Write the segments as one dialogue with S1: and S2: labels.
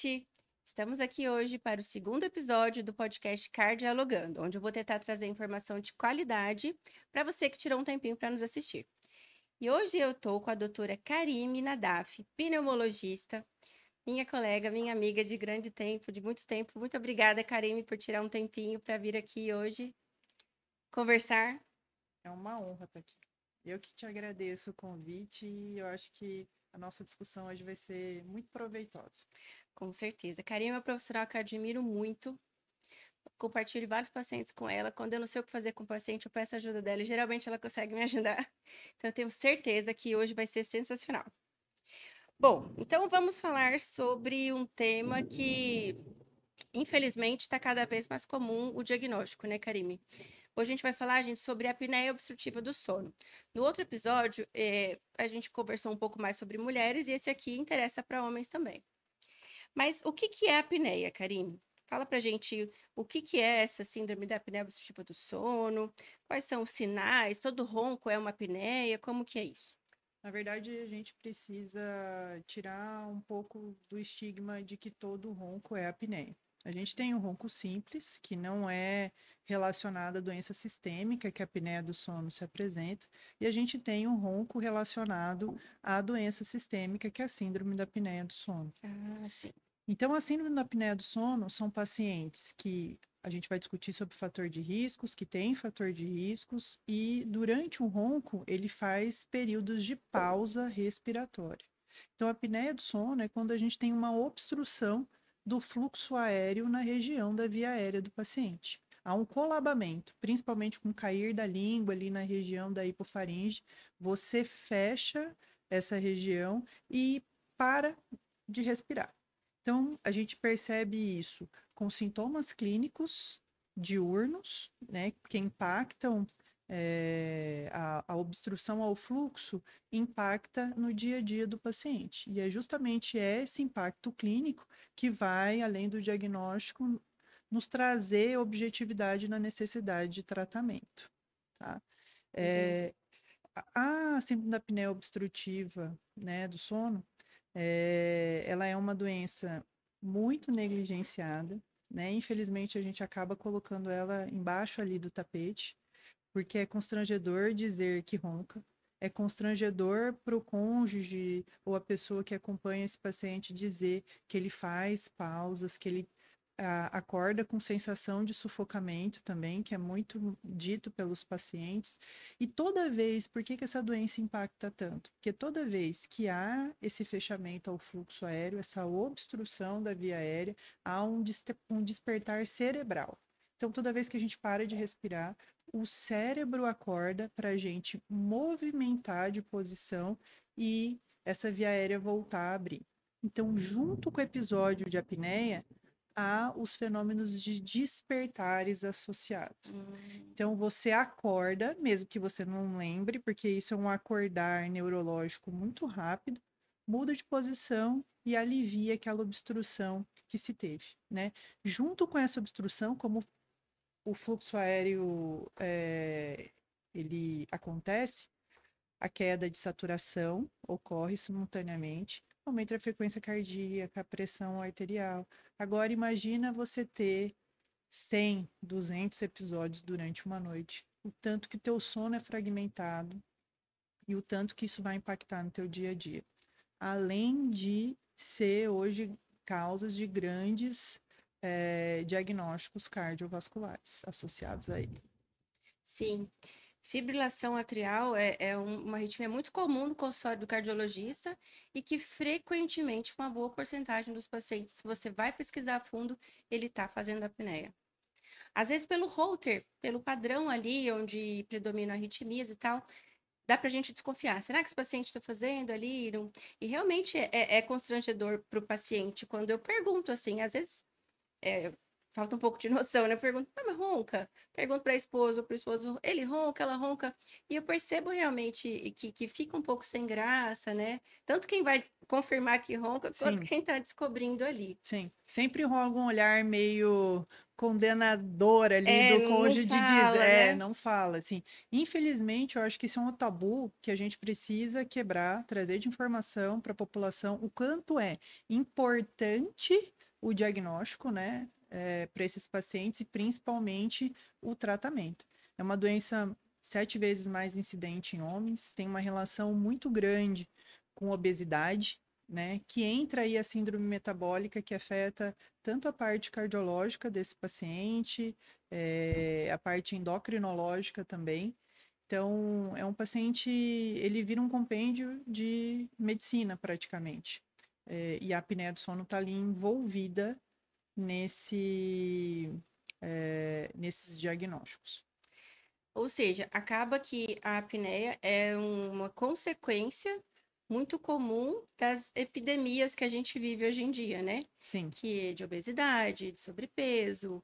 S1: gente! Estamos aqui hoje para o segundo episódio do podcast Cardialogando, onde eu vou tentar trazer informação de qualidade para você que tirou um tempinho para nos assistir. E hoje eu estou com a doutora Karime Nadaf, pneumologista, minha colega, minha amiga de grande tempo, de muito tempo. Muito obrigada, Karime, por tirar um tempinho para vir aqui hoje conversar.
S2: É uma honra estar aqui. Eu que te agradeço o convite e eu acho que a nossa discussão hoje vai ser muito proveitosa.
S1: Com certeza. Karime é uma profissional que eu admiro muito. Compartilho vários pacientes com ela. Quando eu não sei o que fazer com o paciente, eu peço ajuda dela e geralmente ela consegue me ajudar. Então, eu tenho certeza que hoje vai ser sensacional. Bom, então vamos falar sobre um tema que, infelizmente, está cada vez mais comum, o diagnóstico, né, Karime? Hoje a gente vai falar, gente, sobre a apneia obstrutiva do sono. No outro episódio, a gente conversou um pouco mais sobre mulheres e esse aqui interessa para homens também. Mas o que é a apneia, Karime? Fala pra gente o que é essa síndrome da apneia obstrutiva do sono, quais são os sinais, todo ronco é uma apneia, como que é isso?
S2: Na verdade, a gente precisa tirar um pouco do estigma de que todo ronco é apneia. A gente tem o ronco simples, que não é relacionado à doença sistêmica, que a apneia do sono se apresenta, e a gente tem o ronco relacionado à doença sistêmica, que é a síndrome da apneia do sono.
S1: Ah, sim.
S2: Então, a síndrome da apneia do sono são pacientes que a gente vai discutir sobre fator de riscos, que tem fator de riscos, e durante o ronco ele faz períodos de pausa respiratória. Então, a apneia do sono é quando a gente tem uma obstrução do fluxo aéreo na região da via aérea do paciente. Há um colabamento, principalmente com o cair da língua ali na região da hipofaringe. Você fecha essa região e para de respirar. Então, a gente percebe isso com sintomas clínicos diurnos, né, que impactam a obstrução ao fluxo, impacta no dia a dia do paciente. E é justamente esse impacto clínico que vai, além do diagnóstico, nos trazer objetividade na necessidade de tratamento. Tá?
S1: Entendi.
S2: A síndrome da apneia obstrutiva, né, do sono, ela é uma doença muito negligenciada, né? Infelizmente, a gente acaba colocando ela embaixo ali do tapete, porque é constrangedor dizer que ronca, é constrangedor para o cônjuge ou a pessoa que acompanha esse paciente dizer que ele faz pausas, que ele acorda com sensação de sufocamento também, que é muito dito pelos pacientes. E toda vez, por que essa doença impacta tanto? Porque toda vez que há esse fechamento ao fluxo aéreo, essa obstrução da via aérea, há um despertar cerebral. Então, toda vez que a gente para de respirar, o cérebro acorda para a gente movimentar de posição e essa via aérea voltar a abrir. Então, junto com o episódio de apneia, há os fenômenos de despertares associados. Então, você acorda, mesmo que você não lembre, porque isso é um acordar neurológico muito rápido, muda de posição e alivia aquela obstrução que se teve, né? Junto com essa obstrução, como o fluxo aéreo ele acontece, a queda de saturação ocorre simultaneamente, aumenta a frequência cardíaca, a pressão arterial. Agora imagina você ter 100, 200 episódios durante uma noite. O tanto que teu sono é fragmentado e o tanto que isso vai impactar no teu dia a dia. Além de ser hoje causas de grandes diagnósticos cardiovasculares associados a ele.
S1: Sim. Fibrilação atrial é uma arritmia muito comum no consultório do cardiologista e que frequentemente uma boa porcentagem dos pacientes, se você vai pesquisar a fundo, ele está fazendo apneia. Às vezes pelo Holter, pelo padrão ali, onde predominam arritmias e tal, dá pra gente desconfiar. Será que esse paciente está fazendo ali? Não... E realmente é constrangedor para o paciente quando eu pergunto assim, às vezes falta um pouco de noção, né? Eu pergunto, mas ronca? Pergunto para a esposa ou para o esposo, ele ronca, ela ronca. E eu percebo realmente que fica um pouco sem graça, né? Tanto quem vai confirmar que ronca, quanto
S2: Sim,
S1: quem está descobrindo ali.
S2: sim. Sempre rola um olhar meio condenador ali do
S1: Não
S2: cônjuge diz,
S1: fala, né?
S2: não fala, assim. Infelizmente, eu acho que isso é um tabu que a gente precisa quebrar, trazer de informação para a população o quanto é importante o diagnóstico, né, para esses pacientes e principalmente o tratamento. É uma doença 7 vezes mais incidente em homens, tem uma relação muito grande com obesidade, né, que entra aí a síndrome metabólica que afeta tanto a parte cardiológica desse paciente, a parte endocrinológica também. Então, é um paciente, ele vira um compêndio de medicina praticamente. E a apneia do sono está ali envolvida nesses diagnósticos.
S1: Ou seja, acaba que a apneia é uma consequência muito comum das epidemias que a gente vive hoje em dia, né?
S2: Sim,
S1: Que é de obesidade, de sobrepeso,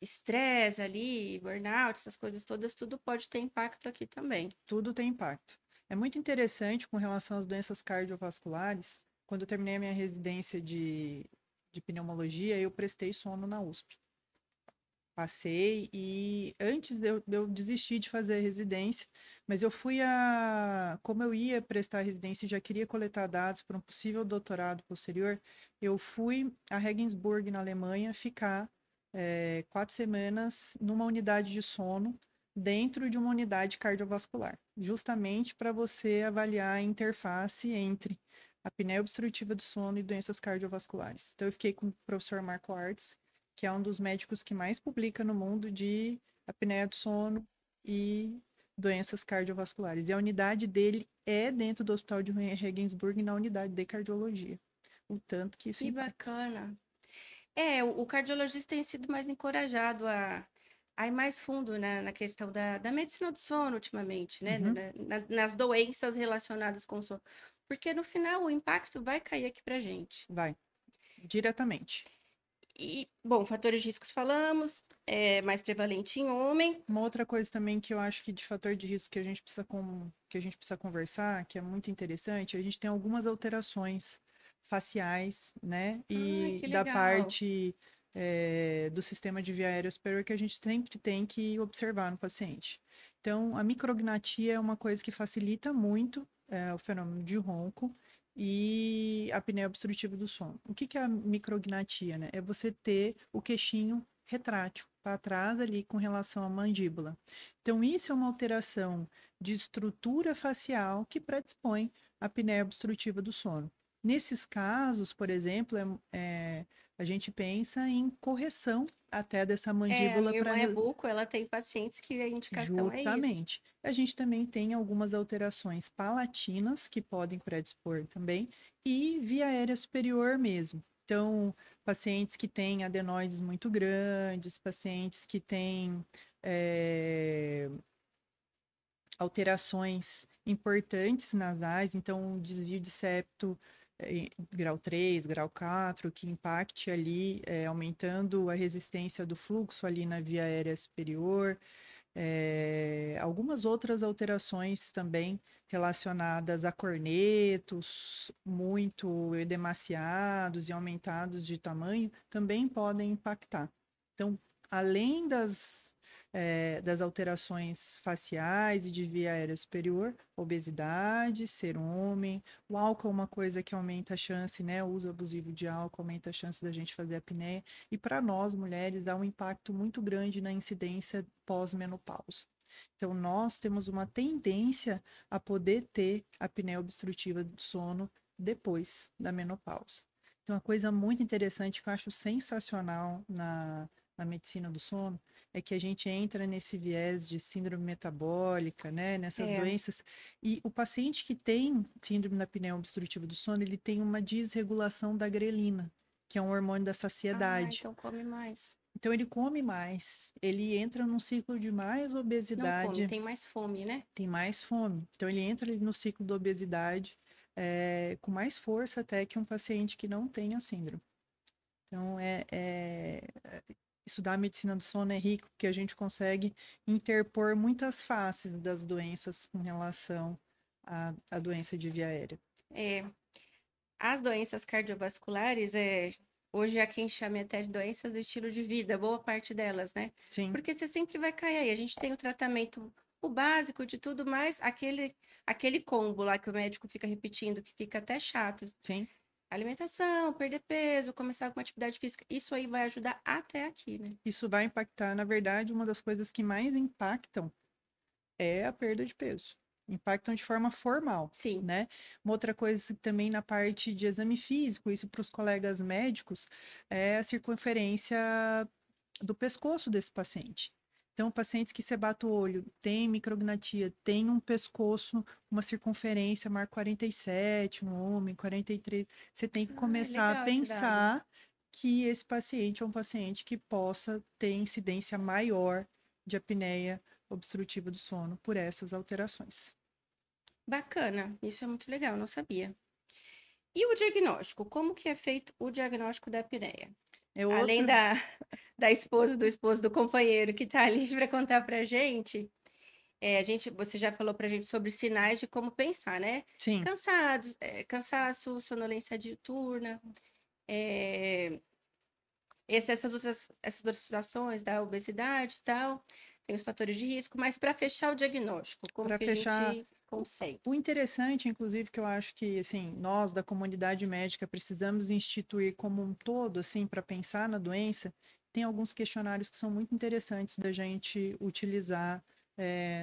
S1: estresse ali, burnout, essas coisas todas, tudo pode ter impacto aqui também.
S2: tudo tem impacto. É muito interessante com relação às doenças cardiovasculares. Quando eu terminei a minha residência de pneumologia, eu prestei sono na USP. Passei e antes de eu desistir de fazer a residência, mas eu fui como eu ia prestar a residência e já queria coletar dados para um possível doutorado posterior, eu fui a Regensburg, na Alemanha, ficar 4 semanas numa unidade de sono dentro de uma unidade cardiovascular, justamente para você avaliar a interface entre a apneia obstrutiva do sono e doenças cardiovasculares. Então, eu fiquei com o professor Marco Artz, que é um dos médicos que mais publica no mundo de apneia do sono e doenças cardiovasculares. E a unidade dele é dentro do Hospital de Regensburg, na unidade de cardiologia. O tanto que isso
S1: Que
S2: impacta.
S1: bacana. O cardiologista tem sido mais encorajado a ir mais fundo, né, na questão da medicina do sono ultimamente, né?
S2: Uhum,
S1: Nas doenças relacionadas com o sono. Porque no final o impacto vai cair aqui pra gente.
S2: vai, diretamente.
S1: E, bom, fatores de riscos falamos, é mais prevalente em homem.
S2: Uma outra coisa também que eu acho que de fator de risco que a gente precisa conversar, que é muito interessante, a gente tem algumas alterações faciais, né?
S1: Ai,
S2: E
S1: que
S2: da
S1: legal.
S2: parte do sistema de via aérea superior que a gente sempre tem que observar no paciente. Então, a micrognatia é uma coisa que facilita muito o fenômeno de ronco e a apneia obstrutiva do sono. O que que é a micrognatia, né? É você ter o queixinho retrátil para trás ali com relação à mandíbula. Então, isso é uma alteração de estrutura facial que predispõe à apneia obstrutiva do sono. Nesses casos, por exemplo, a gente pensa em correção até dessa
S1: A
S2: mandíbula
S1: minha irmã
S2: para
S1: é buco, ela tem pacientes que a indicação é isso.
S2: justamente. A gente também tem algumas alterações palatinas que podem predispor também e via aérea superior mesmo. Então, pacientes que têm adenoides muito grandes, pacientes que têm alterações importantes nasais, então desvio de septo grau 3, grau 4, que impacte ali, aumentando a resistência do fluxo ali na via aérea superior. Algumas outras alterações também relacionadas a cornetos muito edemaciados e aumentados de tamanho também podem impactar. Então, além das alterações faciais e de via aérea superior, obesidade, ser homem, o álcool é uma coisa que aumenta a chance, né? O uso abusivo de álcool aumenta a chance da gente fazer apneia. E para nós, mulheres, há um impacto muito grande na incidência pós-menopausa. Então, nós temos uma tendência a poder ter apneia obstrutiva do sono depois da menopausa. Então, uma coisa muito interessante que eu acho sensacional na medicina do sono é que a gente entra nesse viés de síndrome metabólica, né, nessas
S1: É.
S2: doenças, e o paciente que tem síndrome da apneia obstrutiva do sono, ele tem uma desregulação da grelina, que é um hormônio da
S1: Ah,
S2: saciedade.
S1: então come mais.
S2: Então ele come mais, ele entra num ciclo de mais
S1: Não come,
S2: obesidade,
S1: tem mais fome, né?
S2: tem mais fome. Então ele entra ali no ciclo da obesidade com mais força até que um paciente que não tem a síndrome. Então estudar a medicina do sono é rico porque a gente consegue interpor muitas faces das doenças com relação à doença de via aérea.
S1: É, as doenças cardiovasculares, hoje há quem chame até de doenças do estilo de vida, boa parte delas, né?
S2: Sim,
S1: Porque você sempre vai cair aí. A gente tem o tratamento, o básico de tudo, mas aquele combo lá que o médico fica repetindo, que fica até chato.
S2: sim.
S1: Alimentação, perder peso, começar com uma atividade física, isso aí vai ajudar até aqui, né?
S2: Isso vai impactar, na verdade, uma das coisas que mais impactam é a perda de peso. Impactam de forma formal,
S1: Sim.
S2: né? Uma outra coisa também na parte de exame físico, isso para os colegas médicos, é a circunferência do pescoço desse paciente. Então, pacientes que você bate o olho, tem micrognatia, tem um pescoço, uma circunferência, marca 47, um homem, 43, você tem que
S1: Ah, é
S2: começar a
S1: legal esse dado.
S2: pensar que esse paciente é um paciente que possa ter incidência maior de apneia obstrutiva do sono por essas alterações.
S1: Bacana, isso é muito legal, não sabia. E o diagnóstico? Como que é feito o diagnóstico da apneia?
S2: É
S1: Além
S2: outro,
S1: da esposa, do esposo, do companheiro que tá ali para contar pra gente, você já falou pra gente sobre sinais de como pensar, né?
S2: sim,
S1: Cansaço, sonolência diuturna, eh, essas outras situações da obesidade e tal, tem os fatores de risco, mas para fechar o diagnóstico, como
S2: para
S1: que a
S2: fechar.
S1: gente consegue?
S2: O interessante, inclusive, que eu acho que, assim, nós da comunidade médica precisamos instituir como um todo, assim, para pensar na doença, tem alguns questionários que são muito interessantes da gente utilizar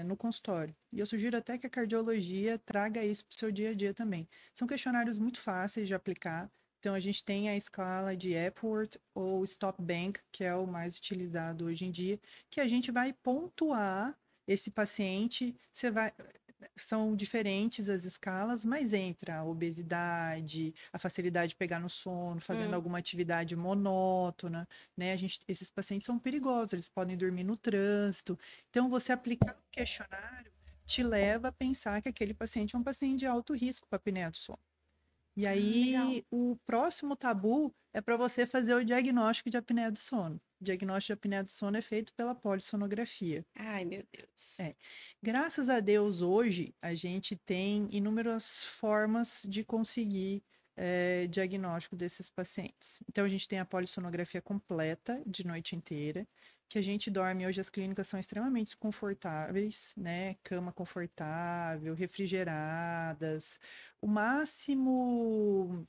S2: no consultório. E eu sugiro até que a cardiologia traga isso para o seu dia a dia também. São questionários muito fáceis de aplicar. Então, a gente tem a escala de Epworth ou Stop Bank, que é o mais utilizado hoje em dia, que a gente vai pontuar esse paciente, você vai, são diferentes as escalas, mas entra a obesidade, a facilidade de pegar no sono, fazendo
S1: Hum,
S2: alguma atividade monótona, né? Esses pacientes são perigosos, eles podem dormir no trânsito. Então, você aplicar o questionário te leva a pensar que aquele paciente é um paciente de alto risco para apneia do sono. E
S1: legal.
S2: aí, o próximo tabu é para você fazer o diagnóstico de apneia do sono. O diagnóstico de apneia do sono é feito pela polissonografia.
S1: Ai, meu Deus.
S2: É. Graças a Deus, hoje, a gente tem inúmeras formas de conseguir diagnóstico desses pacientes. Então, a gente tem a polissonografia completa de noite inteira, que a gente dorme. Hoje, as clínicas são extremamente confortáveis, né? Cama confortável, refrigeradas. O máximo,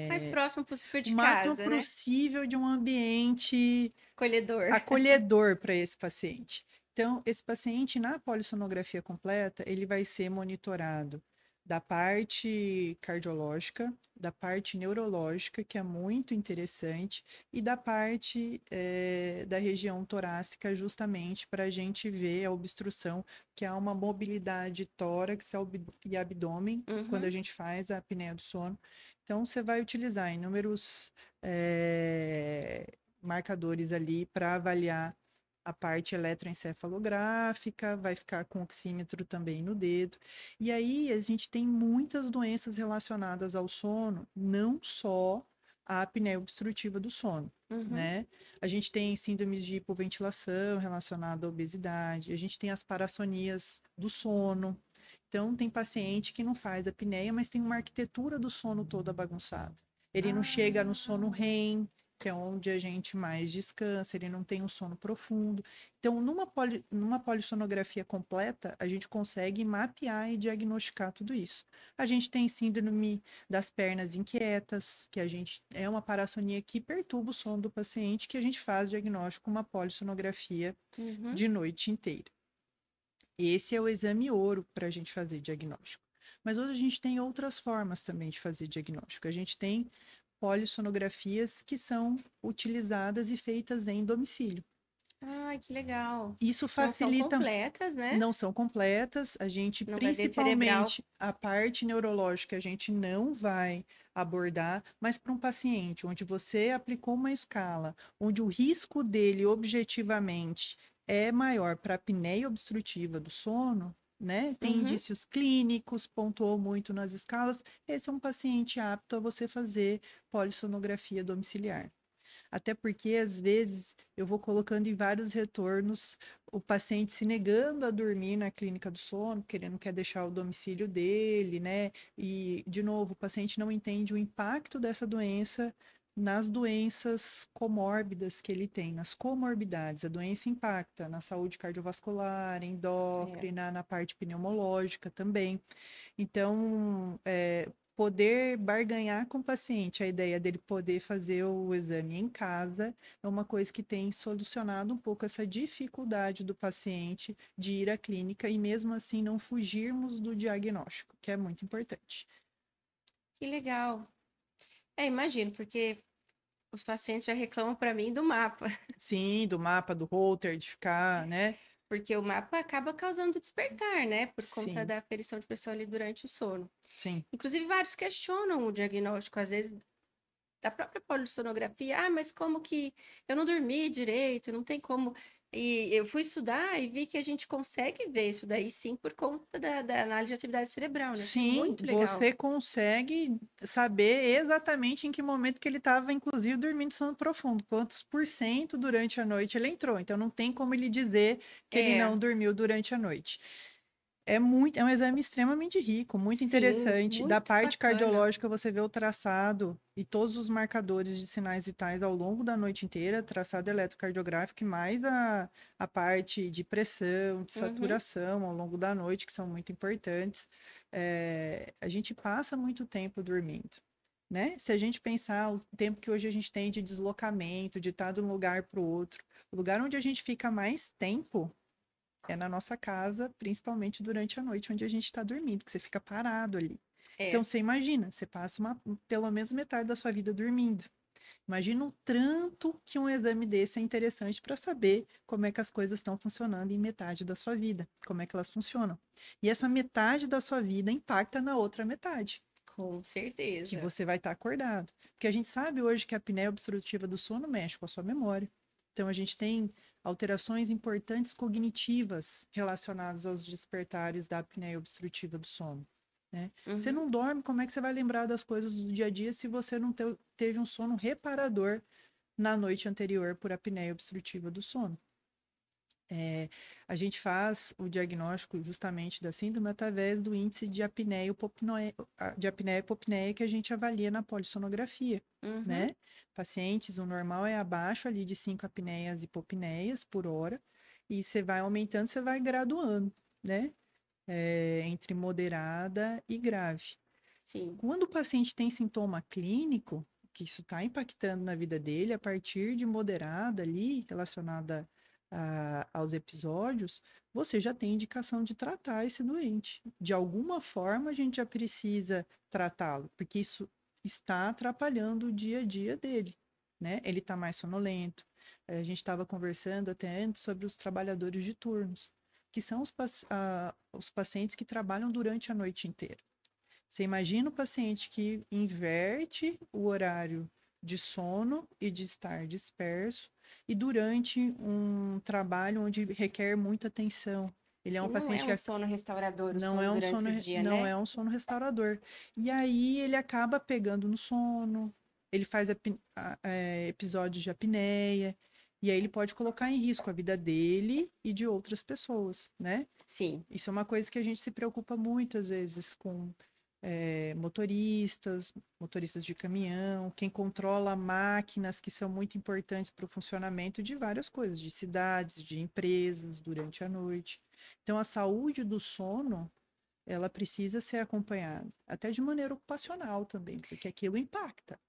S1: Mais próximo possível
S2: o
S1: de
S2: máximo
S1: casa, né?
S2: possível de um ambiente
S1: Colhedor.
S2: acolhedor para esse paciente. Então, esse paciente, na polissonografia completa, ele vai ser monitorado da parte cardiológica, da parte neurológica, que é muito interessante, e da parte da região torácica, justamente para a gente ver a obstrução, que é uma mobilidade tórax e abdômen, quando a
S1: Uhum.
S2: gente faz a apneia do sono. Então, você vai utilizar inúmeros marcadores ali para avaliar a parte eletroencefalográfica, vai ficar com oxímetro também no dedo. E aí a gente tem muitas doenças relacionadas ao sono, não só a apneia obstrutiva do sono,
S1: Uhum.
S2: né? A gente tem síndromes de hipoventilação relacionada à obesidade, a gente tem as parassonias do sono. Então, tem paciente que não faz apneia, mas tem uma arquitetura do sono toda bagunçada. Ele não chega no sono
S1: Ah,
S2: REM, que é onde a gente mais descansa, ele não tem um sono profundo. Então, numa polissonografia completa, a gente consegue mapear e diagnosticar tudo isso. A gente tem síndrome das pernas inquietas, que a gente é uma parassonia que perturba o sono do paciente, que a gente faz diagnóstico com uma polissonografia
S1: uhum.
S2: de noite inteira. Esse é o exame ouro para a gente fazer diagnóstico. Mas hoje a gente tem outras formas também de fazer diagnóstico. A gente tem polissonografias que são utilizadas e feitas em domicílio.
S1: Ai, que legal.
S2: Isso
S1: Não são
S2: facilita,
S1: completas, né?
S2: não são completas, a gente,
S1: Não vai ver cerebral.
S2: principalmente a parte neurológica, a gente não vai abordar, mas para um paciente onde você aplicou uma escala, onde o risco dele objetivamente é maior para apneia obstrutiva do sono, né? Tem
S1: Uhum.
S2: indícios clínicos, pontuou muito nas escalas, esse é um paciente apto a você fazer polissonografia domiciliar. Até porque, às vezes, eu vou colocando em vários retornos o paciente se negando a dormir na clínica do sono, porque ele não quer deixar o domicílio dele, né? E, de novo, o paciente não entende o impacto dessa doença nas doenças comórbidas que ele tem, nas comorbidades. A doença impacta na saúde cardiovascular,
S1: É.
S2: endócrina, na parte pneumológica também. Então, poder barganhar com o paciente, a ideia dele poder fazer o exame em casa, é uma coisa que tem solucionado um pouco essa dificuldade do paciente de ir à clínica e mesmo assim não fugirmos do diagnóstico, que é muito importante.
S1: Que legal. Imagino, porque os pacientes já reclamam para mim do mapa,
S2: Sim, do mapa, do holter, de ficar, né?
S1: porque o mapa acaba causando despertar, né? Por conta
S2: Sim,
S1: da aferição de pressão ali durante o sono.
S2: sim.
S1: Inclusive, vários questionam o diagnóstico, às vezes, da própria polissonografia. Ah, mas como que eu não dormi direito? Não tem como. E eu fui estudar e vi que a gente consegue ver isso daí sim por conta da análise de atividade cerebral, né? Achei
S2: Sim,
S1: muito legal.
S2: você consegue saber exatamente em que momento que ele estava, inclusive, dormindo sono profundo, quantos por cento durante a noite ele entrou. Então, não tem como ele dizer que ele
S1: É,
S2: não dormiu durante a noite. É um exame extremamente rico, muito
S1: sim,
S2: interessante. Da
S1: muito
S2: parte
S1: bacana.
S2: cardiológica, você vê o traçado e todos os marcadores de sinais vitais ao longo da noite inteira, traçado eletrocardiográfico, e mais a parte de pressão, de
S1: Uhum,
S2: saturação ao longo da noite, que são muito importantes. A gente passa muito tempo dormindo. Né? Se a gente pensar o tempo que hoje a gente tem de deslocamento, de estar de um lugar para o outro, o lugar onde a gente fica mais tempo é na nossa casa, principalmente durante a noite, onde a gente está dormindo, que você fica parado ali. Então,
S1: é.
S2: você imagina, você passa pelo menos metade da sua vida dormindo. Imagina o tanto que um exame desse é interessante para saber como é que as coisas estão funcionando em metade da sua vida, como é que elas funcionam. E essa metade da sua vida impacta na outra metade,
S1: Com
S2: que
S1: certeza.
S2: você vai estar acordado. Porque a gente sabe hoje que a apneia obstrutiva do sono mexe com a sua memória. Então, a gente tem alterações importantes cognitivas relacionadas aos despertares da apneia obstrutiva do sono. Né? Você
S1: Uhum.
S2: não dorme, como é que você vai lembrar das coisas do dia a dia se você não teve um sono reparador na noite anterior por apneia obstrutiva do sono? A gente faz o diagnóstico justamente da síndrome através do índice de apneia hipopneia que a gente avalia na polissonografia,
S1: Uhum.
S2: né? Pacientes, o normal é abaixo ali de 5 apneias hipopneias por hora, e você vai aumentando, você vai graduando, né? Entre moderada e grave.
S1: Sim.
S2: Quando o paciente tem sintoma clínico, que isso está impactando na vida dele, a partir de moderada ali, relacionada aos episódios, você já tem indicação de tratar esse doente. De alguma forma, a gente já precisa tratá-lo, porque isso está atrapalhando o dia a dia dele, né? Ele está mais sonolento. A gente estava conversando até antes sobre os trabalhadores de turnos, que são os pacientes que trabalham durante a noite inteira. Você imagina o paciente que inverte o horário de sono e de estar disperso, e durante um trabalho onde requer muita atenção. Ele é
S1: E
S2: um
S1: não
S2: paciente
S1: é
S2: que
S1: um sono restaurador, o
S2: não
S1: sono
S2: é um
S1: durante
S2: sono,
S1: o dia,
S2: não
S1: né?
S2: é um sono restaurador. E aí ele acaba pegando no sono, ele faz episódios de apneia, e aí ele pode colocar em risco a vida dele e de outras pessoas, né?
S1: Sim.
S2: Isso é uma coisa que a gente se preocupa muito, às vezes, com motoristas de caminhão, quem controla máquinas que são muito importantes para o funcionamento de várias coisas, de cidades, de empresas, durante a noite. Então, a saúde do sono, ela precisa ser acompanhada, até de maneira ocupacional também, porque aquilo impacta.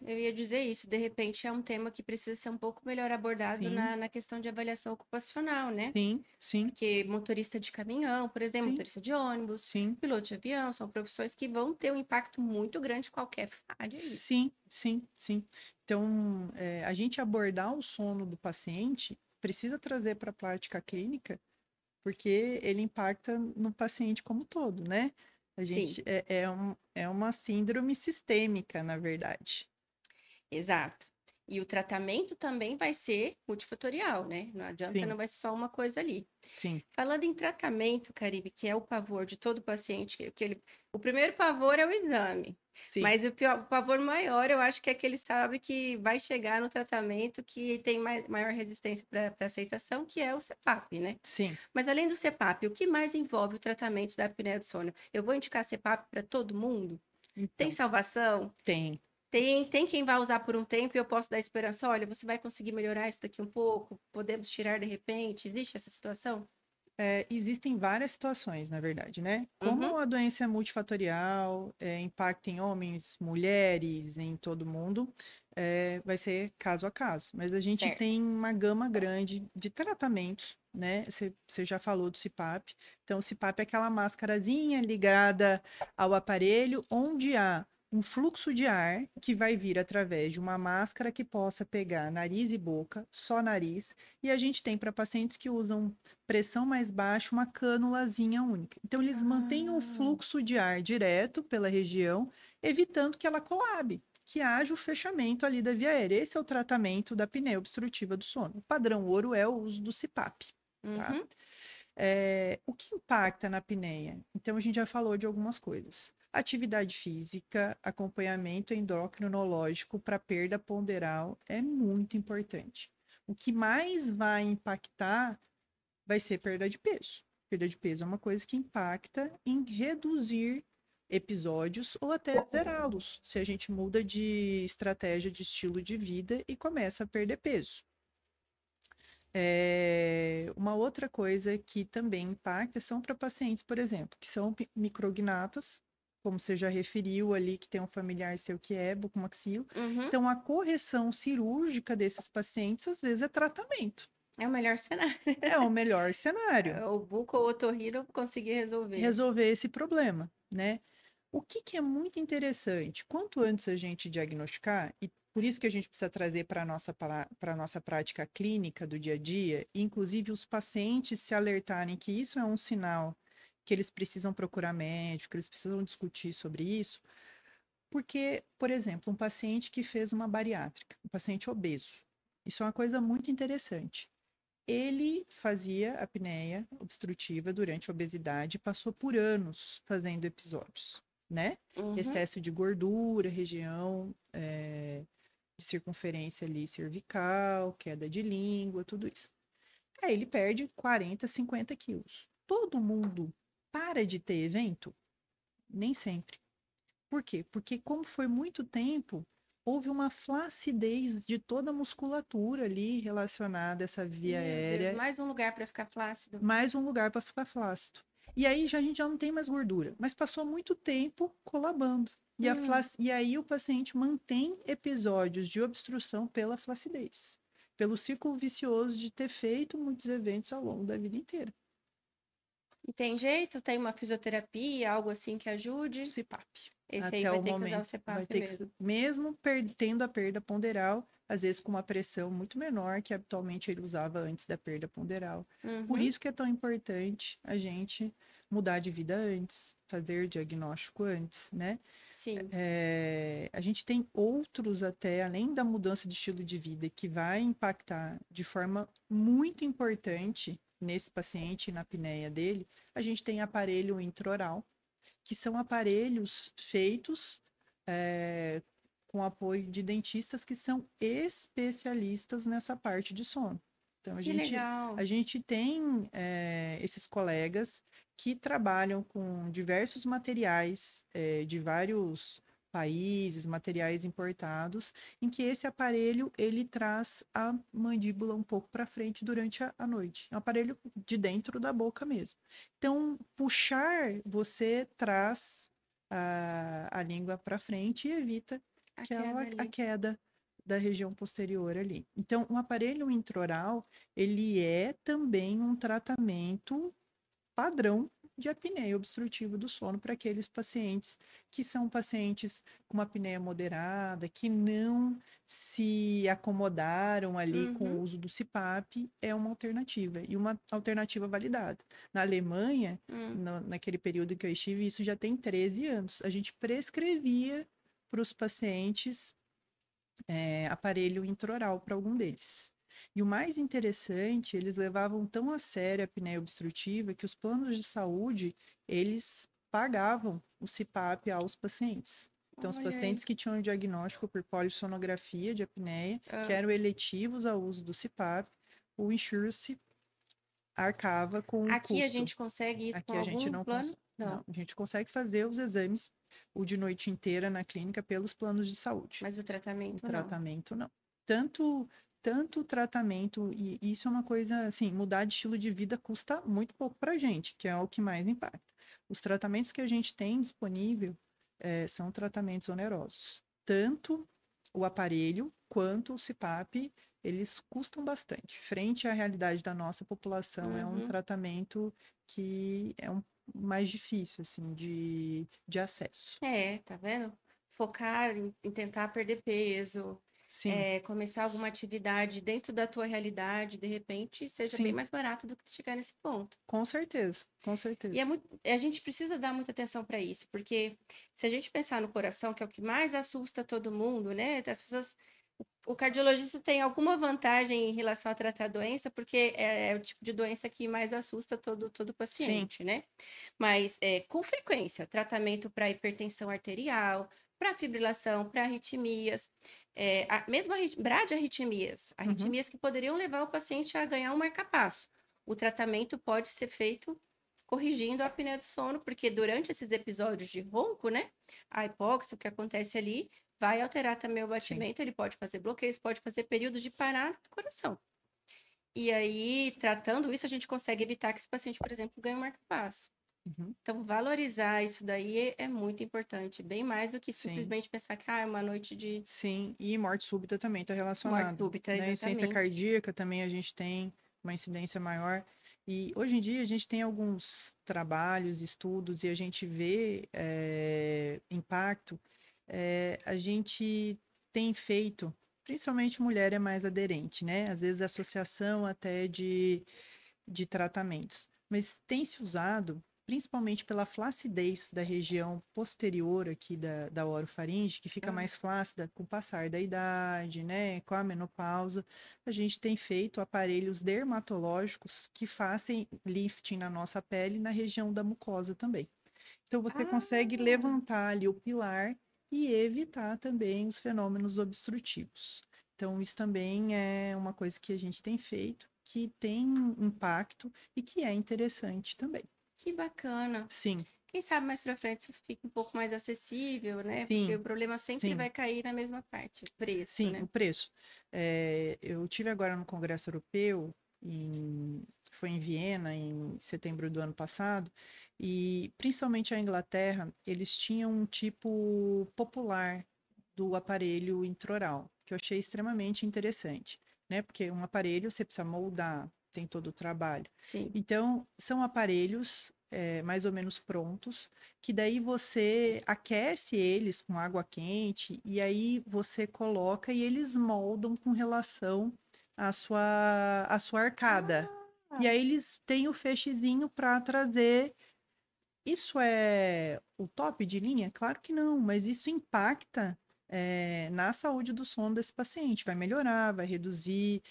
S1: Eu ia dizer isso. De repente, é um tema que precisa ser um pouco melhor abordado
S2: Sim,
S1: na questão de avaliação ocupacional, né?
S2: sim, sim,
S1: Porque motorista de caminhão, por exemplo,
S2: sim,
S1: motorista de ônibus,
S2: sim.
S1: piloto de avião, são profissões que vão ter um impacto muito grande em qualquer falha aí.
S2: Sim, sim, sim. Então, a gente abordar o sono do paciente precisa trazer para a prática clínica, porque ele impacta no paciente como um todo, né? A
S1: Sim.
S2: gente é uma síndrome sistêmica, na verdade.
S1: Exato. E o tratamento também vai ser multifatorial, né? Não adianta,
S2: Sim,
S1: não vai ser só uma coisa ali.
S2: sim,
S1: Falando em tratamento, Caribe, que é o pavor de todo paciente, o primeiro pavor é o exame,
S2: sim,
S1: mas o pavor maior eu acho que é que ele sabe que vai chegar no tratamento que tem maior resistência para aceitação, que é o CPAP, né?
S2: sim.
S1: Mas além do CPAP, o que mais envolve o tratamento da apneia do sono? Eu vou indicar CPAP para todo mundo? Tem
S2: Então,
S1: salvação?
S2: tem.
S1: Tem quem vai usar por um tempo e eu posso dar esperança, olha, você vai conseguir melhorar isso daqui um pouco, podemos tirar de repente, existe essa situação?
S2: Existem várias situações, na verdade, né?
S1: Uhum,
S2: Como a doença é multifatorial, impacta em homens, mulheres, em todo mundo, vai ser caso a caso. Mas a gente
S1: certo.
S2: tem uma gama grande de tratamentos, né? Você já falou do CPAP. Então, o CPAP é aquela máscarazinha ligada ao aparelho, onde há um fluxo de ar que vai vir através de uma máscara que possa pegar nariz e boca, só nariz. E a gente tem para pacientes que usam pressão mais baixa, uma cânulazinha única. Então, eles mantêm um
S1: Ah,
S2: fluxo de ar direto pela região, evitando que ela colabe, que haja o fechamento ali da via aérea. Esse é o tratamento da apneia obstrutiva do sono. O padrão ouro é o uso do CPAP, tá?
S1: uhum.
S2: O que impacta na apneia? Então, a gente já falou de algumas coisas. Atividade física, acompanhamento endocrinológico para perda ponderal é muito importante. O que mais vai impactar vai ser perda de peso. Perda de peso é uma coisa que impacta em reduzir episódios ou até zerá-los, se a gente muda de estratégia de estilo de vida e começa a perder peso. Uma outra coisa que também impacta são para pacientes, por exemplo, que são micrognatas, como você já referiu ali, que tem um familiar seu que é bucomaxilo.
S1: Uhum.
S2: Então, a correção cirúrgica desses pacientes, às vezes, é tratamento.
S1: É o melhor cenário.
S2: É o melhor cenário.
S1: O buco ou otorrino conseguir resolver.
S2: Resolver esse problema, né? O que que é muito interessante, quanto antes a gente diagnosticar, e por isso que a gente precisa trazer para a nossa prática clínica do dia a dia, inclusive os pacientes se alertarem que isso é um sinal que eles precisam procurar médico, que eles precisam discutir sobre isso, porque, por exemplo, um paciente que fez uma bariátrica, um paciente obeso, isso é uma coisa muito interessante. Ele fazia apneia obstrutiva durante a obesidade, passou por anos fazendo episódios, né?
S1: Uhum.
S2: Excesso de gordura, região de circunferência ali cervical, queda de língua, tudo isso. Aí ele perde 40, 50 quilos. Todo mundo para de ter evento? Nem sempre. Por quê? Porque como foi muito tempo, houve uma flacidez de toda a musculatura ali relacionada a essa via
S1: Meu Deus,
S2: aérea,
S1: mais um lugar para ficar flácido.
S2: mais um lugar para ficar flácido. E aí a gente já não tem mais gordura, mas passou muito tempo colabando.
S1: Hum,
S2: E aí o paciente mantém episódios de obstrução pela flacidez, pelo círculo vicioso de ter feito muitos eventos ao longo da vida inteira.
S1: e tem jeito? Tem uma fisioterapia, algo assim que ajude?
S2: CPAP.
S1: Esse aí
S2: Até
S1: vai
S2: o
S1: ter que usar o
S2: momento vai
S1: CPAP
S2: ter que,
S1: mesmo.
S2: mesmo tendo a perda ponderal, às vezes com uma pressão muito menor que habitualmente ele usava antes da perda ponderal. Por
S1: Uhum,
S2: isso que é tão importante a gente mudar de vida antes, fazer diagnóstico antes, né?
S1: sim.
S2: A gente tem outros até, além da mudança de estilo de vida, que vai impactar de forma muito importante nesse paciente, na apneia dele, a gente tem aparelho intraoral, que são aparelhos feitos com apoio de dentistas que são especialistas nessa parte de sono. Então,
S1: Que
S2: a
S1: legal.
S2: gente tem esses colegas que trabalham com diversos materiais de vários países, materiais importados, em que esse aparelho ele traz a mandíbula um pouco para frente durante a noite. É um aparelho de dentro da boca mesmo. Então, puxar, você traz a língua para frente e evita
S1: A queda
S2: a
S1: ali.
S2: queda da região posterior ali. Então, o aparelho intraoral, ele é também um tratamento padrão de apneia obstrutiva do sono para aqueles pacientes que são pacientes com uma apneia moderada, que não se acomodaram ali com o
S1: Uhum,
S2: uso do CPAP, é uma alternativa e uma alternativa validada. Na Alemanha,
S1: hum.
S2: naquele período em que eu estive, isso já tem 13 anos. A gente prescrevia para os pacientes aparelho intraoral para algum deles. E o mais interessante, eles levavam tão a sério a apneia obstrutiva que os planos de saúde, eles pagavam o CPAP aos pacientes. Então, os
S1: Olha aí.
S2: pacientes que tinham diagnóstico por polissonografia de apneia, que
S1: Ah,
S2: eram eletivos ao uso do CPAP, o insurance arcava com o
S1: aqui a
S2: custo.
S1: gente consegue isso com
S2: Aqui a gente
S1: algum
S2: não
S1: plano?
S2: consegue.
S1: Não,
S2: Não, a gente consegue fazer os exames o de noite inteira na clínica pelos planos de saúde.
S1: mas o
S2: O
S1: tratamento não.
S2: tratamento não. Tanto tanto o tratamento, e isso é uma coisa, assim, mudar de estilo de vida custa muito pouco pra gente, que é o que mais impacta. Os tratamentos que a gente tem disponível são tratamentos onerosos. Tanto o aparelho quanto o CPAP, eles custam bastante. Frente à realidade da nossa população, é um
S1: Uhum.
S2: tratamento que é mais difícil, assim, de acesso.
S1: É, tá vendo? Focar em tentar perder peso,
S2: Sim,
S1: começar alguma atividade dentro da tua realidade, de repente, seja bem
S2: sim,
S1: mais barato do que chegar nesse ponto.
S2: com certeza, com
S1: E é
S2: certeza.
S1: muito, a gente precisa dar muita atenção para isso, porque se a gente pensar no coração, que é o que mais assusta todo mundo, né? As pessoas, o cardiologista tem alguma vantagem em relação a tratar a doença, porque é o tipo de doença que mais assusta todo
S2: Sim,
S1: paciente, né? Mas com frequência, tratamento para hipertensão arterial, para fibrilação, para arritmias, mesmo bradiarritmias,
S2: uhum,
S1: arritmias que poderiam levar o paciente a ganhar um marca-passo. O tratamento pode ser feito corrigindo a apneia do sono, porque durante esses episódios de ronco, né, a hipóxia, o que acontece ali, vai alterar também o
S2: sim.
S1: batimento, ele pode fazer bloqueios, pode fazer períodos de parada do coração. E aí, tratando isso, a gente consegue evitar que esse paciente, por exemplo, ganhe um marca-passo.
S2: Uhum.
S1: Então, valorizar isso daí é muito importante, bem mais do que
S2: Sim,
S1: simplesmente pensar que é uma noite de
S2: sim. E morte súbita também está
S1: morte
S2: relacionado,
S1: súbita,
S2: né? Insuficiência
S1: exatamente.
S2: cardíaca também a gente tem uma incidência maior. E hoje em dia a gente tem alguns trabalhos, estudos, e a gente vê impacto. A gente tem feito, principalmente mulher é mais aderente, né? Às vezes associação até de tratamentos, mas tem se usado principalmente pela flacidez da região posterior aqui da orofaringe, que fica
S1: Hum.
S2: mais flácida com o passar da idade, né, com a menopausa. A gente tem feito aparelhos dermatológicos que fazem lifting na nossa pele e na região da mucosa também. Então você consegue
S1: Ah,
S2: levantar ali o pilar e evitar também os fenômenos obstrutivos. Então, isso também é uma coisa que a gente tem feito, que tem impacto e que é interessante também.
S1: que bacana.
S2: Sim,
S1: Quem sabe mais pra frente isso fica um pouco mais acessível, né? Porque o
S2: sim,
S1: problema sempre
S2: sim,
S1: vai cair na mesma parte, o preço,
S2: sim, o
S1: né?
S2: preço. Eu tive agora no Congresso Europeu, foi em Viena, em setembro do ano passado, e principalmente a Inglaterra, eles tinham um tipo popular do aparelho intraoral, que eu achei extremamente interessante, né? Porque um aparelho você precisa moldar, tem todo o trabalho.
S1: Sim.
S2: Então, são aparelhos mais ou menos prontos, que daí você aquece eles com água quente e aí você coloca e eles moldam com relação à sua arcada.
S1: Ah,
S2: E aí eles têm o feixezinho para trazer. Isso é o top de linha? Claro que não, mas isso impacta na saúde do sono desse paciente. Vai melhorar, vai reduzir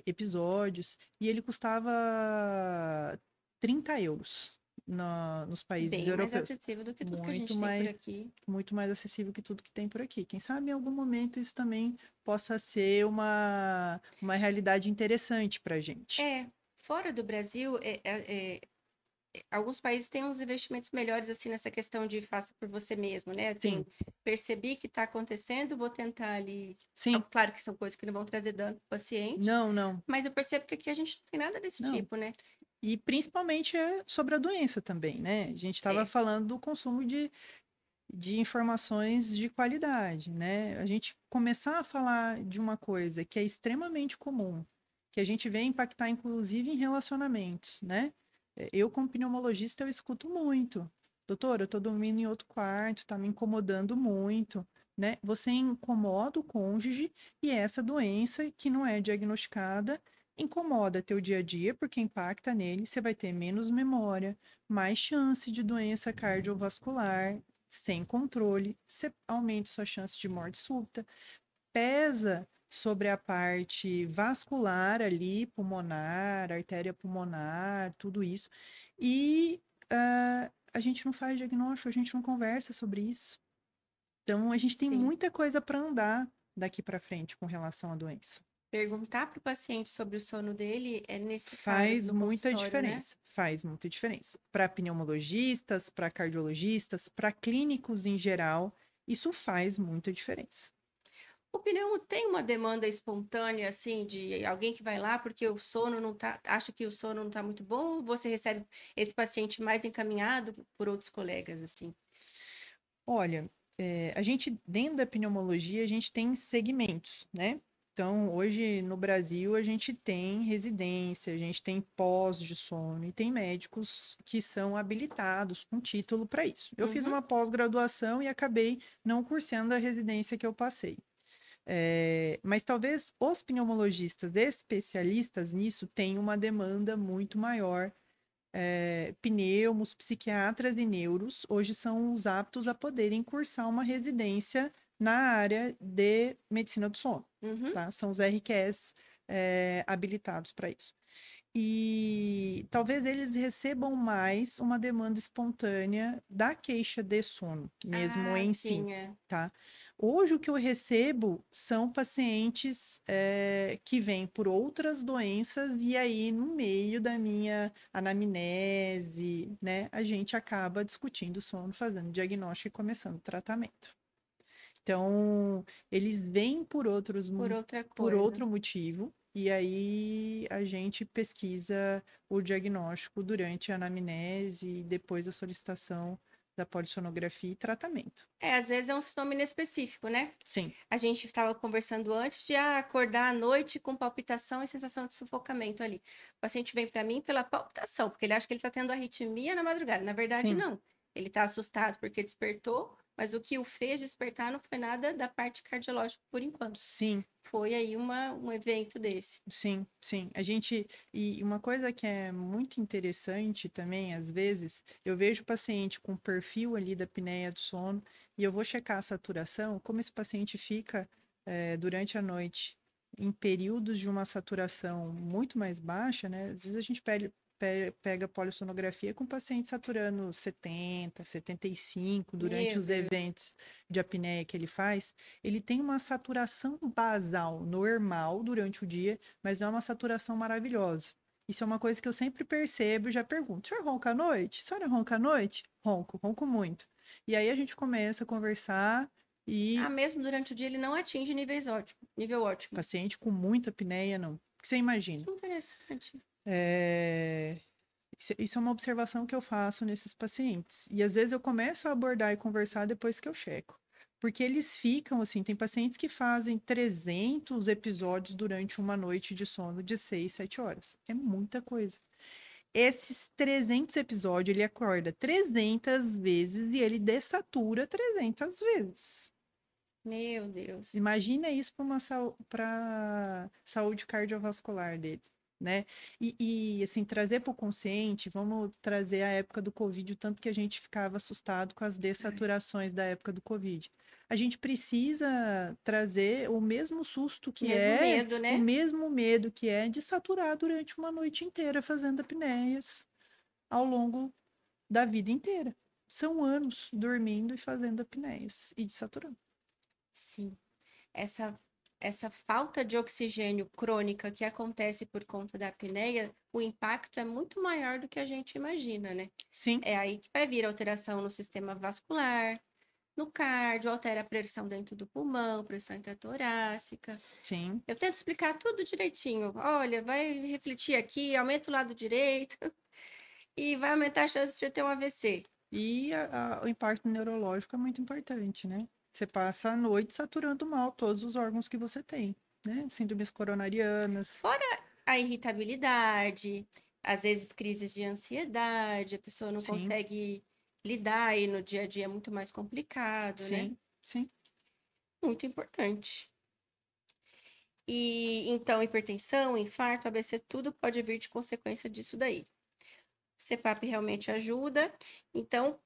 S2: episódios. E ele custava 30 euros nos países
S1: bem mais
S2: europeus.
S1: acessível do que tudo que a
S2: Muito
S1: gente tem por
S2: mais,
S1: aqui.
S2: muito mais acessível que tudo que tem por aqui. Quem sabe em algum momento isso também possa ser uma realidade interessante para a gente.
S1: Fora do Brasil, alguns países têm uns investimentos melhores assim nessa questão de faça por você mesmo, né? Assim,
S2: Sim,
S1: percebi que está acontecendo, vou tentar ali.
S2: sim.
S1: Claro que são coisas que não vão trazer dano para o paciente,
S2: Não, não,
S1: mas eu percebo que aqui a gente não tem nada desse
S2: não.
S1: tipo, né?
S2: E principalmente sobre a doença também, né? A gente estava
S1: É,
S2: falando do consumo de informações de qualidade, né? A gente começar a falar de uma coisa que é extremamente comum, que a gente vê impactar inclusive em relacionamentos, né? Eu, como pneumologista, eu escuto muito. Doutor, eu tô dormindo em outro quarto, tá me incomodando muito, né? Você incomoda o cônjuge e essa doença que não é diagnosticada incomoda teu dia a dia porque impacta nele, você vai ter menos memória, mais chance de doença cardiovascular, sem controle, você aumenta sua chance de morte súbita, pesa sobre a parte vascular ali, pulmonar, artéria pulmonar, tudo isso. E a gente não faz diagnóstico, a gente não conversa sobre isso. Então, a gente tem
S1: sim.
S2: muita coisa para andar daqui para frente com relação à doença.
S1: Perguntar para o paciente sobre o sono dele é necessário
S2: Faz
S1: no
S2: muita
S1: consultório, né?
S2: diferença, faz muita diferença. Para pneumologistas, para cardiologistas, para clínicos em geral, isso faz muita diferença.
S1: O pneumo tem uma demanda espontânea, assim, de alguém que vai lá porque o sono não tá, acha que o sono não tá muito bom, ou você recebe esse paciente mais encaminhado por outros colegas, assim?
S2: Olha, a gente, dentro da pneumologia, a gente tem segmentos, né? Então, hoje no Brasil, a gente tem residência, a gente tem pós de sono e tem médicos que são habilitados com título para isso. Eu fiz
S1: Uhum.
S2: uma pós-graduação e acabei não cursando a residência que eu passei. Mas talvez os pneumologistas especialistas nisso tenham uma demanda muito maior. Pneumos, psiquiatras e neuros hoje são os aptos a poderem cursar uma residência na área de medicina do sono,
S1: Uhum.
S2: tá? São os RQS, habilitados para isso. E talvez eles recebam mais uma demanda espontânea da queixa de sono, mesmo
S1: Ah,
S2: em si,
S1: sim, é.
S2: tá? Hoje o que eu recebo são pacientes que vêm por outras doenças e aí no meio da minha anamnese, né, a gente acaba discutindo sono, fazendo diagnóstico e começando o tratamento. Então, eles vêm
S1: Por outra
S2: por
S1: coisa.
S2: outro motivo, e aí a gente pesquisa o diagnóstico durante a anamnese e depois a solicitação da polissonografia e tratamento.
S1: É, às vezes é um sintoma inespecífico, né?
S2: Sim,
S1: A gente estava conversando antes de acordar à noite com palpitação e sensação de sufocamento ali. O paciente vem para mim pela palpitação, porque ele acha que ele está tendo arritmia na madrugada. Na verdade,
S2: sim,
S1: não. Ele está assustado porque despertou, mas o que o fez despertar não foi nada da parte cardiológica por enquanto.
S2: sim.
S1: Foi aí um evento desse.
S2: Sim, sim. A gente. E uma coisa que é muito interessante também, às vezes, eu vejo o paciente com perfil ali da apneia do sono e eu vou checar a saturação, como esse paciente fica durante a noite em períodos de uma saturação muito mais baixa, né? Às vezes a gente pega polissonografia com paciente saturando 70, 75 durante
S1: Meu
S2: os
S1: Deus.
S2: eventos de apneia que ele faz. Ele tem uma saturação basal normal durante o dia, mas não é uma saturação maravilhosa. Isso é uma coisa que eu sempre percebo e já pergunto: o senhor ronca à noite? A senhora ronca à noite? Ronco, ronco muito. E aí a gente começa a conversar
S1: Ah,
S2: e
S1: mesmo durante o dia ele não atinge níveis ótimo, nível ótimo.
S2: paciente com muita apneia, não. O que você imagina?
S1: Que interessante.
S2: É, isso é uma observação que eu faço nesses pacientes. E às vezes eu começo a abordar e conversar depois que eu checo. Porque eles ficam assim, tem pacientes que fazem 300 episódios durante uma noite de sono de 6, 7 horas. É muita coisa. Esses 300 episódios, ele acorda 300 vezes e ele dessatura 300 vezes.
S1: Meu Deus.
S2: Imagina isso para uma saúde cardiovascular dele, né? Assim, trazer para o consciente, vamos trazer a época do Covid, o tanto que a gente ficava assustado com as dessaturações da época do Covid. A gente precisa trazer o mesmo susto que
S1: Mesmo
S2: é,
S1: medo,
S2: o
S1: né?
S2: mesmo medo que é de saturar durante uma noite inteira fazendo apneias ao longo da vida inteira. São anos dormindo e fazendo apneias e desaturando.
S1: Sim. Essa, essa falta de oxigênio crônica que acontece por conta da apneia, o impacto é muito maior do que a gente imagina, né?
S2: Sim,
S1: É aí que vai vir alteração no sistema vascular, no cardio, altera a pressão dentro do pulmão, pressão intratorácica.
S2: sim.
S1: Eu tento explicar tudo direitinho. Olha, vai refletir aqui, aumenta o lado direito e vai aumentar a chance de ter um AVC.
S2: E o impacto neurológico é muito importante, né? Você passa a noite saturando mal todos os órgãos que você tem, né? Síndromes coronarianas.
S1: Fora a irritabilidade, às vezes crises de ansiedade, a pessoa não
S2: Sim,
S1: consegue lidar e no dia a dia é muito mais complicado, né?
S2: sim, sim.
S1: Muito importante. E então, hipertensão, infarto, AVC, tudo pode vir de consequência disso daí. CPAP realmente ajuda. Então,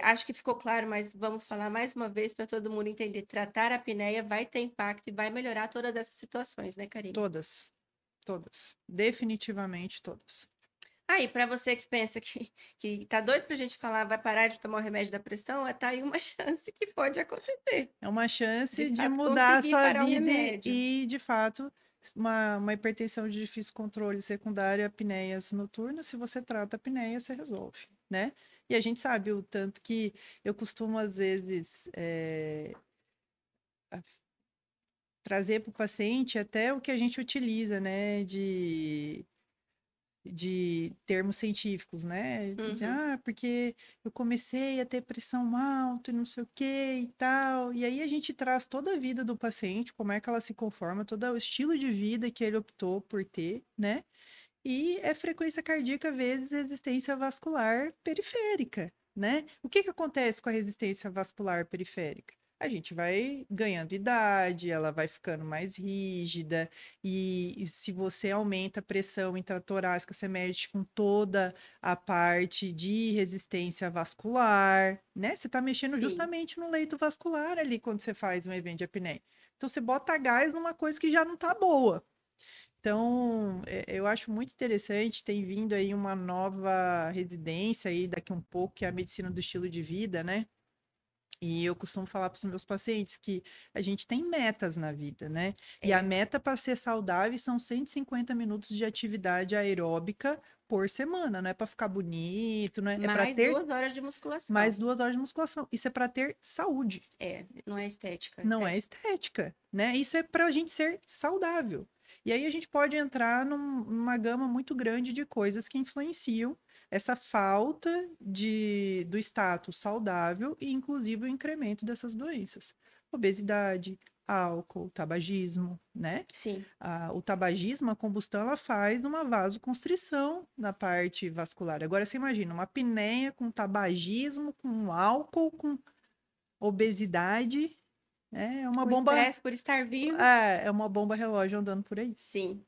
S1: acho que ficou claro, mas vamos falar mais uma vez para todo mundo entender. Tratar a apneia vai ter impacto e vai melhorar todas essas situações, né, Karine?
S2: Todas, todas. Definitivamente todas.
S1: Aí, para você que pensa que tá doido pra gente falar, vai parar de tomar o remédio da pressão, tá aí uma chance que pode acontecer.
S2: É uma
S1: De
S2: chance de
S1: fato,
S2: mudar a
S1: conseguir
S2: sua
S1: parar o
S2: vida
S1: remédio.
S2: de fato, uma hipertensão de difícil controle secundária, apneias noturnas, se você trata a apneia, você resolve, né? E a gente sabe o tanto que eu costumo, às vezes, trazer para o paciente até o que a gente utiliza, né, de termos científicos, né? Dizer,
S1: Uhum.
S2: porque eu comecei a ter pressão alta e não sei o que e tal. E aí a gente traz toda a vida do paciente, como é que ela se conforma, todo o estilo de vida que ele optou por ter, né? E é frequência cardíaca vezes resistência vascular periférica, né? O que que acontece com a resistência vascular periférica? A gente vai ganhando idade, ela vai ficando mais rígida, e se você aumenta a pressão intratorácica, você mexe com toda a parte de resistência vascular, né? Você está mexendo
S1: Sim,
S2: justamente no leito vascular ali quando você faz um evento de apneia. Então, você bota gás numa coisa que já não está boa. Então, eu acho muito interessante, tem vindo aí uma nova residência aí daqui um pouco, que é a medicina do estilo de vida, né? E eu costumo falar para os meus pacientes que a gente tem metas na vida, né? E a
S1: é.
S2: meta para ser saudável são 150 minutos de atividade aeróbica por semana, não é para ficar bonito, não é, é para
S1: Mais
S2: ter
S1: 2 horas de musculação.
S2: mais 2 horas de musculação. Isso é para ter saúde,
S1: É, não é estética, é
S2: não é
S1: estética.
S2: estética, né? Isso é para a gente ser saudável. E aí a gente pode entrar numa gama muito grande de coisas que influenciam essa falta do status saudável e, inclusive, o incremento dessas doenças. Obesidade, álcool, tabagismo, né?
S1: Sim.
S2: O tabagismo, a combustão, ela faz uma vasoconstrição na parte vascular. Agora, você imagina uma apneia com tabagismo, com álcool, com obesidade, é uma
S1: O
S2: bomba,
S1: estresse por estar vivo.
S2: é uma bomba relógio andando por aí.
S1: Sim.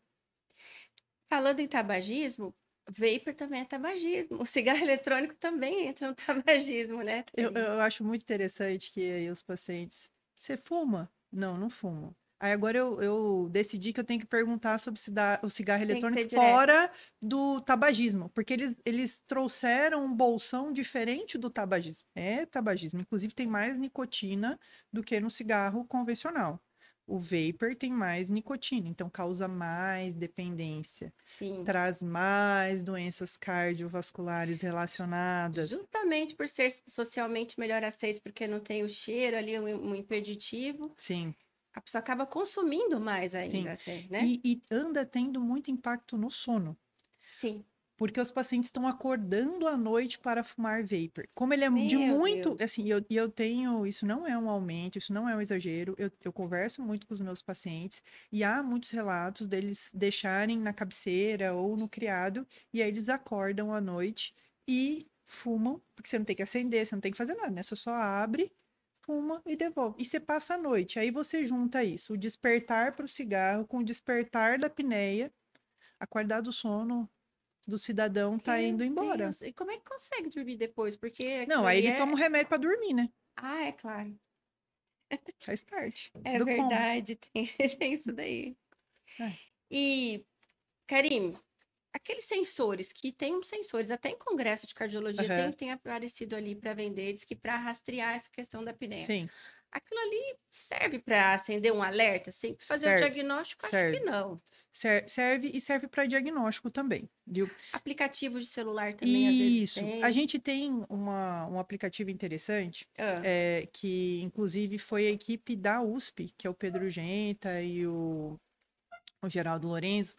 S1: Falando em tabagismo, vapor também é tabagismo. O cigarro eletrônico também entra no tabagismo, né, Thaís?
S2: Eu acho muito interessante que aí os pacientes, você fuma? Não, não fumo. Aí agora eu decidi que eu tenho que perguntar sobre o cigarro
S1: Tem que ser
S2: eletrônico
S1: direto.
S2: fora do tabagismo, porque eles trouxeram um bolsão diferente do tabagismo. É tabagismo, inclusive tem mais nicotina do que no cigarro convencional. O vapor tem mais nicotina, então causa mais dependência,
S1: Sim.
S2: traz mais doenças cardiovasculares relacionadas.
S1: Justamente por ser socialmente melhor aceito, porque não tem o cheiro ali, um impeditivo,
S2: Sim.
S1: a pessoa acaba consumindo mais
S2: Sim.
S1: ainda até, né?
S2: E anda tendo muito impacto no sono,
S1: Sim.
S2: porque os pacientes estão acordando à noite para fumar vapor. Como ele é de
S1: Meu
S2: muito,
S1: Deus.
S2: assim, eu tenho, isso não é um aumento, isso não é um exagero, eu converso muito com os meus pacientes e há muitos relatos deles deixarem na cabeceira ou no criado e aí eles acordam à noite e fumam, porque você não tem que acender, você não tem que fazer nada, né? Você só abre, fuma e devolve. E você passa a noite. Aí você junta isso, o despertar para o cigarro com o despertar da apneia, a qualidade do sono do cidadão tá
S1: Meu
S2: indo embora.
S1: Deus. E como é que consegue dormir depois? Porque
S2: Não,
S1: aquilo
S2: aí
S1: ali
S2: ele toma um
S1: é.
S2: remédio para dormir, né?
S1: Ah, é claro.
S2: Faz parte
S1: É
S2: do combo.
S1: verdade, tem, tem isso daí.
S2: É,
S1: E, Karine, aqueles sensores que tem uns sensores, até em congresso de cardiologia
S2: aham,
S1: tem aparecido ali para vender, diz que para rastrear essa questão da apneia.
S2: sim,
S1: Aquilo ali serve para acender um alerta, assim, fazer o
S2: serve,
S1: diagnóstico? Acho que
S2: serve.
S1: não.
S2: Serve e serve para diagnóstico também, viu?
S1: Aplicativos de celular também às vezes
S2: Isso. A
S1: tem.
S2: gente tem um aplicativo interessante,
S1: Ah,
S2: que inclusive foi a equipe da USP, que é o Pedro Genta e o Geraldo Lorenzo,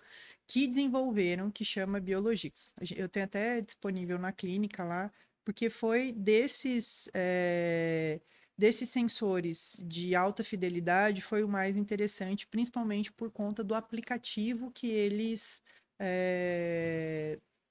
S2: que desenvolveram, que chama Biologix. Eu tenho até disponível na clínica lá, porque foi desses sensores de alta fidelidade, foi o mais interessante, principalmente por conta do aplicativo que eles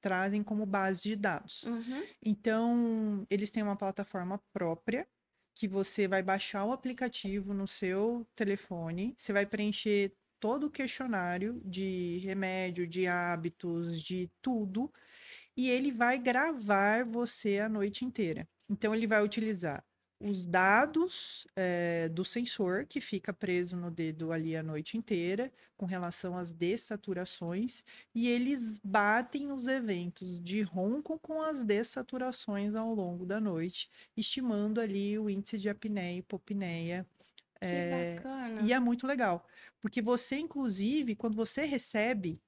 S2: trazem como base de dados.
S1: uhum.
S2: Então, eles têm uma plataforma própria, que você vai baixar o aplicativo no seu telefone, você vai preencher todo o questionário de remédio, de hábitos, de tudo, e ele vai gravar você a noite inteira. Então, ele vai utilizar os dados do sensor, que fica preso no dedo ali a noite inteira, com relação às dessaturações, e eles batem os eventos de ronco com as dessaturações ao longo da noite, estimando ali o índice de apneia e hipopneia.
S1: Que
S2: E
S1: bacana.
S2: é muito legal, porque você, inclusive, quando você recebe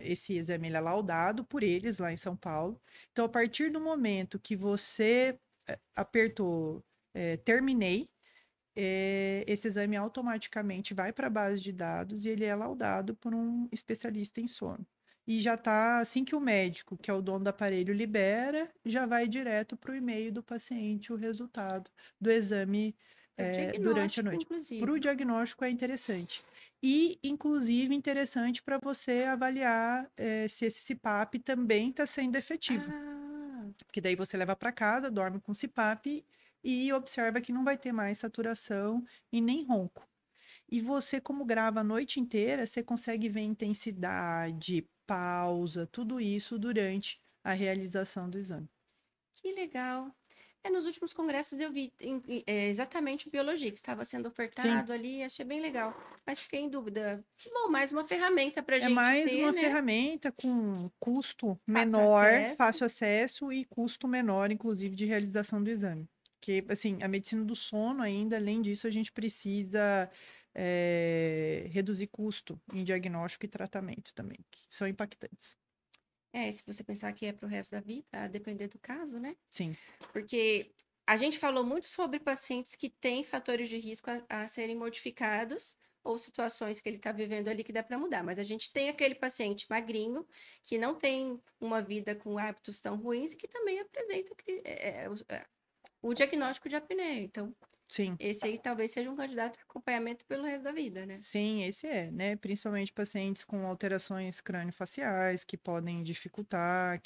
S2: esse exame, ele é laudado por eles lá em São Paulo. Então, a partir do momento que você apertou terminei, esse exame automaticamente vai para a base de dados e ele é laudado por um especialista em sono. E já está, assim que o médico, que é o dono do aparelho, libera, já vai direto para o e-mail do paciente o resultado do exame
S1: Pro
S2: durante a
S1: diagnóstico,
S2: noite. Para o
S1: inclusive.
S2: diagnóstico é interessante. E, inclusive, interessante para você avaliar se esse CPAP também está sendo efetivo.
S1: Ah,
S2: Porque daí você leva para casa, dorme com CPAP e observa que não vai ter mais saturação e nem ronco. E você, como grava a noite inteira, você consegue ver intensidade, pausa, tudo isso durante a realização do exame.
S1: que legal. Nos últimos congressos eu vi exatamente o Biologia, que estava sendo
S2: Sim,
S1: ofertado ali, achei bem legal. Mas fiquei em dúvida. Que bom, mais uma ferramenta para a
S2: é
S1: gente
S2: mais
S1: ter,
S2: uma
S1: né?
S2: ferramenta com custo
S1: Fácil
S2: menor,
S1: acesso.
S2: fácil acesso e custo menor, inclusive, de realização do exame. Porque, assim, a medicina do sono ainda, além disso, a gente precisa reduzir custo em diagnóstico e tratamento também, que são impactantes.
S1: Se você pensar que é para o resto da vida, a depender do caso, né?
S2: Sim,
S1: Porque a gente falou muito sobre pacientes que têm fatores de risco a serem modificados ou situações que ele está vivendo ali que dá para mudar. Mas a gente tem aquele paciente magrinho que não tem uma vida com hábitos tão ruins e que também apresenta o diagnóstico de apneia. Então,
S2: sim.
S1: esse aí talvez seja um candidato a acompanhamento pelo resto da vida, né?
S2: Sim, esse é, né? Principalmente pacientes com alterações crâniofaciais que podem dificultar,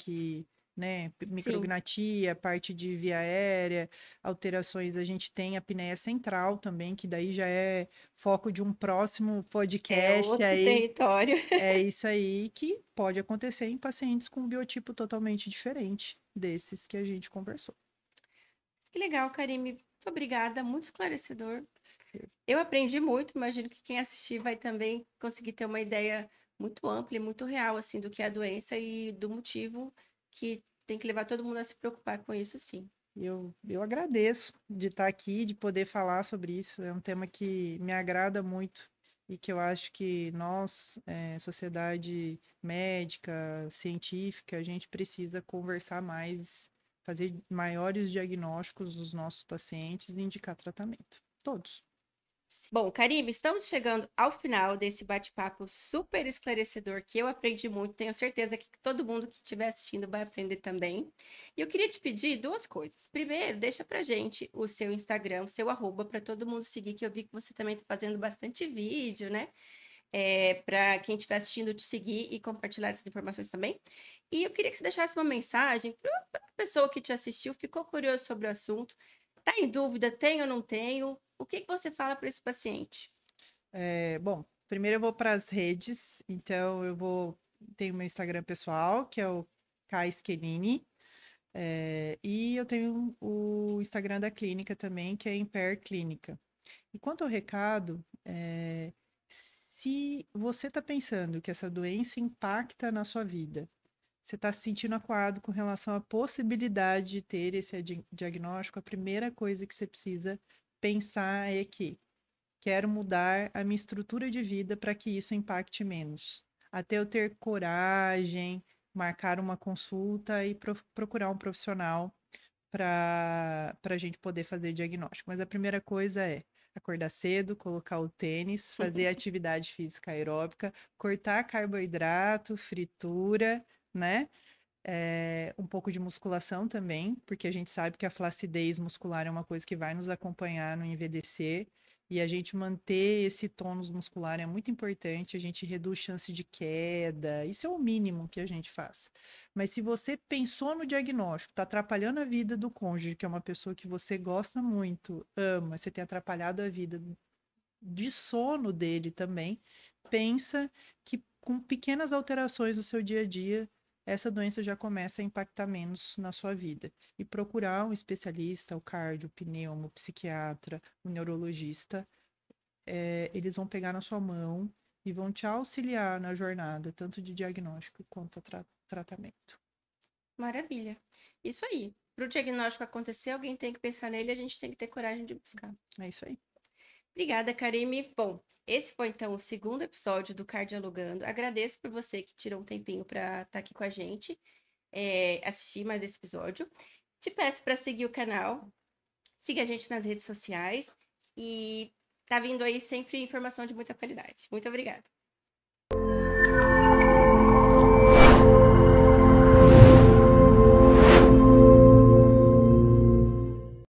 S2: né,
S1: Sim,
S2: micrognatia, parte de via aérea, alterações, a gente tem a apneia central também, que daí já é foco de um próximo
S1: é
S2: podcast
S1: outro
S2: aí.
S1: território.
S2: É isso aí que pode acontecer em pacientes com um biotipo totalmente diferente desses que a gente conversou.
S1: Que legal, Karime. Muito obrigada, muito esclarecedor. Eu aprendi muito, imagino que quem assistir vai também conseguir ter uma ideia muito ampla e muito real, assim, do que é a doença e do motivo que tem que levar todo mundo a se preocupar com isso, sim.
S2: Eu agradeço de estar aqui, de poder falar sobre isso. É um tema que me agrada muito e que eu acho que nós, sociedade médica, científica, a gente precisa conversar mais, fazer maiores diagnósticos dos nossos pacientes e indicar tratamento. Todos.
S1: Bom, Caribe, estamos chegando ao final desse bate-papo super esclarecedor que eu aprendi muito. Tenho certeza que todo mundo que estiver assistindo vai aprender também. E eu queria te pedir duas coisas. Primeiro, deixa pra gente o seu Instagram, o seu arroba, para todo mundo seguir, que eu vi que você também está fazendo bastante vídeo, né? Para quem estiver assistindo te seguir e compartilhar essas informações também. E eu queria que você deixasse uma mensagem para a pessoa que te assistiu, ficou curioso sobre o assunto, está em dúvida, tem ou não tenho, o que que você fala para esse paciente?
S2: Bom, primeiro eu vou para as redes, então tenho meu Instagram pessoal, que é o Kai Schelini. E eu tenho o Instagram da clínica também, que é Imper Clínica. E quanto ao recado, se você está pensando que essa doença impacta na sua vida, você está se sentindo acuado com relação à possibilidade de ter esse diagnóstico, a primeira coisa que você precisa pensar é que quero mudar a minha estrutura de vida para que isso impacte menos. Até eu ter coragem, marcar uma consulta e procurar um profissional para a gente poder fazer diagnóstico. Mas a primeira coisa é acordar cedo, colocar o tênis, fazer atividade física aeróbica, cortar carboidrato, fritura, né? Um pouco de musculação também, porque a gente sabe que a flacidez muscular é uma coisa que vai nos acompanhar no envelhecer. E a gente manter esse tônus muscular é muito importante, a gente reduz chance de queda, isso é o mínimo que a gente faz. Mas se você pensou no diagnóstico, está atrapalhando a vida do cônjuge, que é uma pessoa que você gosta muito, ama, você tem atrapalhado a vida de sono dele também, pensa que com pequenas alterações no seu dia a dia, essa doença já começa a impactar menos na sua vida. E procurar um especialista, o cardio, o pneumo, o psiquiatra, o neurologista, eles vão pegar na sua mão e vão te auxiliar na jornada, tanto de diagnóstico quanto tratamento.
S1: Maravilha. Isso aí. Para o diagnóstico acontecer, alguém tem que pensar nele e a gente tem que ter coragem de buscar.
S2: É isso aí.
S1: Obrigada, Karime. Bom, esse foi então o segundo episódio do Cardialogando. Agradeço por você que tirou um tempinho para estar aqui com a gente, assistir mais esse episódio. Te peço para seguir o canal, siga a gente nas redes sociais E tá vindo aí sempre informação de muita qualidade. Muito obrigada.